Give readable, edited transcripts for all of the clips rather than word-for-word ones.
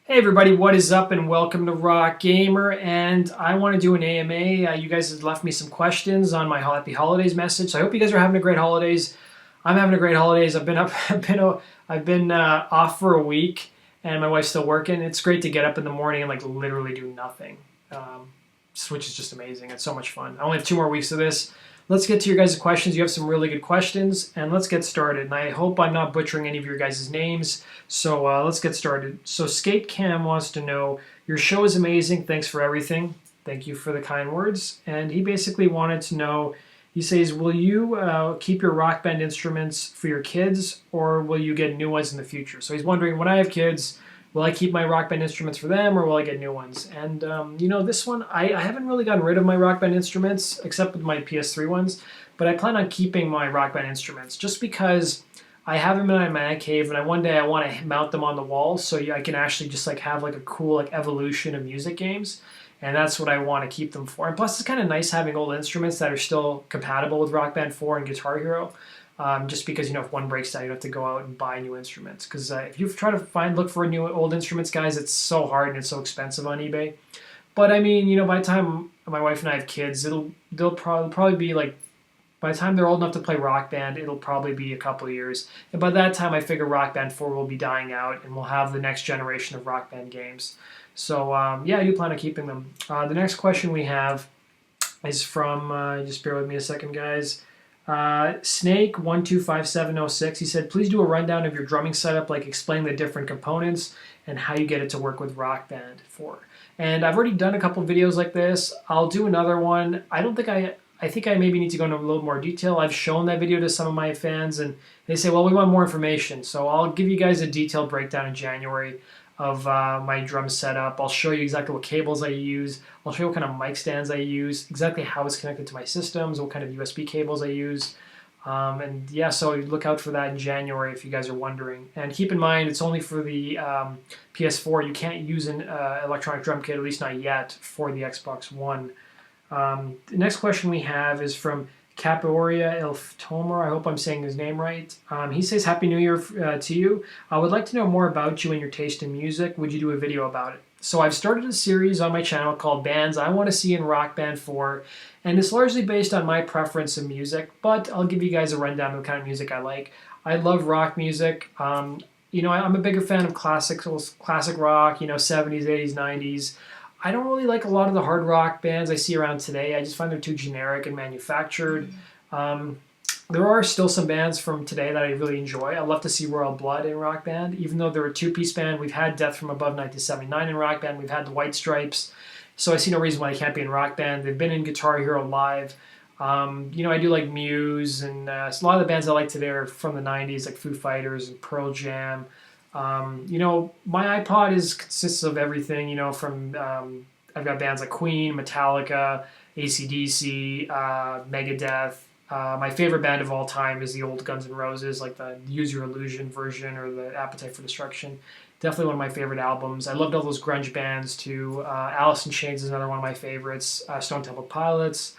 Hey everybody, what is up and welcome to Rock Gamer, and I want to do an AMA. You guys have left me some questions on my Happy Holidays message, so I hope you guys are having a great holidays. I'm having a great holidays. I've been up, I've been off for a week, and my wife's still working. It's great to get up in the morning and like literally do nothing, which is just amazing. It's so much fun. I only have 2 more weeks of this. Let's get to your guys' questions. You have some really good questions, and let's get started. And I hope I'm not butchering any of your guys' names. So let's get started. So Skate Cam wants to know, your show is amazing. Thanks for everything. Thank you for the kind words. And he basically wanted to know, he says, will you keep your Rock Band instruments for your kids, or will you get new ones in the future? So he's wondering, when I have kids, will I keep my Rock Band instruments for them, or will I get new ones? And this one, I haven't really gotten rid of my Rock Band instruments, except with my PS3 ones, but I plan on keeping my Rock Band instruments, just because I have them in my man cave, and one day I want to mount them on the wall, so I can actually just like have like a cool like evolution of music games, and that's what I want to keep them for. And plus, it's kind of nice having old instruments that are still compatible with Rock Band 4 and Guitar Hero. Just because if one breaks down, you have to go out and buy new instruments. Because if you try to look for new old instruments, guys, it's so hard and it's so expensive on eBay. But I mean, by the time my wife and I have kids, they'll probably be like, by the time they're old enough to play Rock Band, it'll probably be a couple of years. And by that time, I figure Rock Band 4 will be dying out, and we'll have the next generation of Rock Band games. So yeah, I do plan on keeping them. The next question we have is from, just bear with me a second, guys. Snake125706, he said, please do a rundown of your drumming setup, like explain the different components and how you get it to work with Rock Band 4. And I've already done a couple videos like this. I'll do another one. I think I maybe need to go into a little more detail. I've shown that video to some of my fans, and they say, well, we want more information. So I'll give you guys a detailed breakdown in January of my drum setup. I'll show you exactly what cables I use. I'll show you what kind of mic stands I use, exactly how it's connected to my systems, what kind of USB cables I use. And yeah, so look out for that in January if you guys are wondering. And keep in mind, it's only for the PS4. You can't use an electronic drum kit, at least not yet, for the Xbox One. The next question we have is from Caporia Ilftomer. I hope I'm saying his name right. He says, Happy New Year to you. I would like to know more about you and your taste in music. Would you do a video about it? So I've started a series on my channel called Bands I Want to See in Rock Band 4, and it's largely based on my preference of music, but I'll give you guys a rundown of the kind of music I like. I love rock music. I'm a bigger fan of classic rock, 70s, 80s, 90s. I don't really like a lot of the hard rock bands I see around today. I just find they're too generic and manufactured. There are still some bands from today that I really enjoy. I love to see Royal Blood in Rock Band, even though they're a two-piece band. We've had Death from Above 1979 in Rock Band. We've had the White Stripes. So I see no reason why they can't be in Rock Band. They've been in Guitar Hero Live. I do like Muse, and a lot of the bands I like today are from the 90s, like Foo Fighters and Pearl Jam. My iPod consists of everything, from I've got bands like Queen, Metallica, AC/DC, Megadeth. My favorite band of all time is the old Guns N' Roses, like the Use Your Illusion version or the Appetite for Destruction. Definitely one of my favorite albums. I loved all those grunge bands too. Alice in Chains is another one of my favorites. Stone Temple Pilots.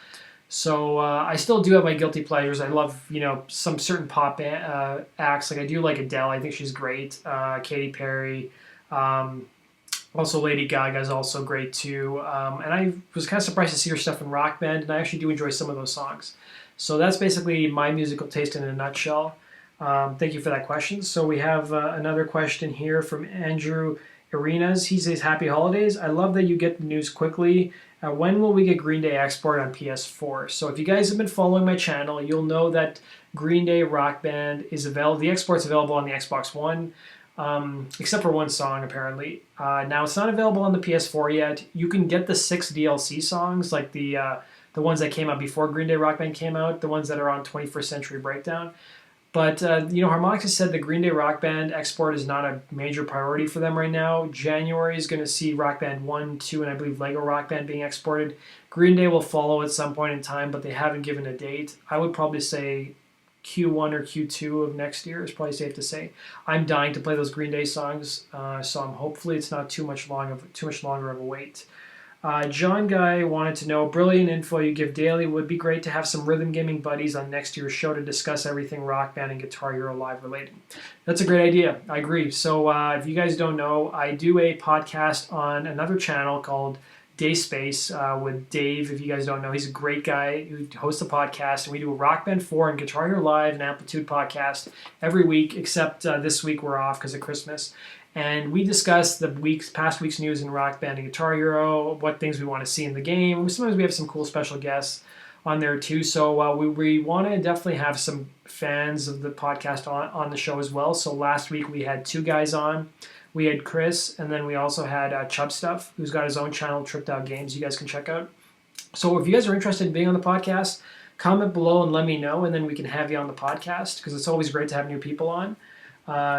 So I still do have my guilty pleasures. I love, some certain pop acts. Like I do like Adele. I think she's great. Katy Perry. Also Lady Gaga is also great too. And I was kind of surprised to see her stuff in Rock Band, and I actually do enjoy some of those songs. So that's basically my musical taste in a nutshell. Thank you for that question. So we have another question here from Andrew Arenas. He says, Happy Holidays. I love that you get the news quickly. When will we get Green Day Export on PS4? So if you guys have been following my channel, you'll know that Green Day Rock Band is available. The export's available on the Xbox One, except for one song apparently. Now it's not available on the PS4 yet. You can get the 6 DLC songs, like the ones that came out before Green Day Rock Band came out, the ones that are on 21st Century Breakdown. But, Harmonix has said the Green Day Rock Band export is not a major priority for them right now. January is going to see Rock Band 1, 2, and I believe Lego Rock Band being exported. Green Day will follow at some point in time, but they haven't given a date. I would probably say Q1 or Q2 of next year is probably safe to say. I'm dying to play those Green Day songs, so hopefully it's not too much longer of a wait. John Guy wanted to know, brilliant info you give daily. Would be great to have some rhythm gaming buddies on next year's show to discuss everything Rock Band and Guitar Hero Live related. That's a great idea. I agree. So if you guys don't know, I do a podcast on another channel called Day Space with Dave. If you guys don't know, he's a great guy who hosts a podcast, and we do a Rock Band 4 and Guitar Hero Live and Amplitude podcast every week, except this week we're off because of Christmas. And we discuss the past week's news in Rock Band and Guitar Hero, what things we want to see in the game. Sometimes we have some cool special guests on there too. So we want to definitely have some fans of the podcast on the show as well. So last week we had 2 guys on. We had Chris, and then we also had Chub Stuff, who's got his own channel, Tripped Out Games, you guys can check out. So if you guys are interested in being on the podcast, comment below and let me know, and then we can have you on the podcast, because it's always great to have new people on.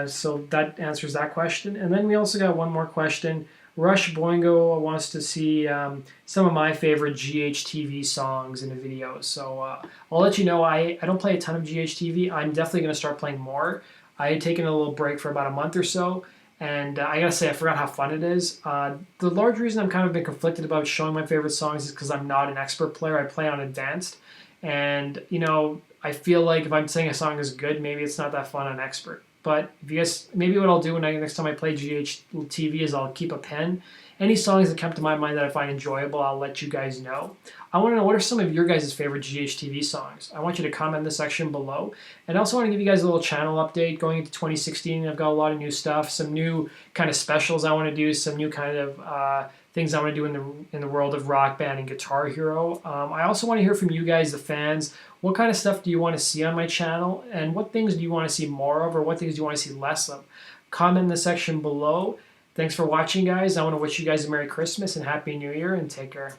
So that answers that question. And then we also got one more question. Rush Boingo wants to see some of my favorite GHTV songs in the video. So I'll let you know, I don't play a ton of GHTV. I'm definitely going to start playing more. I had taken a little break for about a month or so, and I gotta say, I forgot how fun it is. The large reason I'm kind of been conflicted about showing my favorite songs is because I'm not an expert player. I play on advanced, and I feel like if I'm saying a song is good, maybe it's not that fun on expert. But if you guys, maybe what I'll do next time I play GHTV is I'll keep a pen. Any songs that come to my mind that I find enjoyable, I'll let you guys know. I want to know, what are some of your guys' favorite GHTV songs? I want you to comment in the section below. And I also want to give you guys a little channel update going into 2016. I've got a lot of new stuff, some new kind of specials I want to do, some new kind of things I want to do in the world of Rock Band and Guitar Hero. I also want to hear from you guys, the fans. What kind of stuff do you want to see on my channel? And what things do you want to see more of, or what things do you want to see less of? Comment in the section below. Thanks for watching, guys. I want to wish you guys a Merry Christmas and Happy New Year, and take care.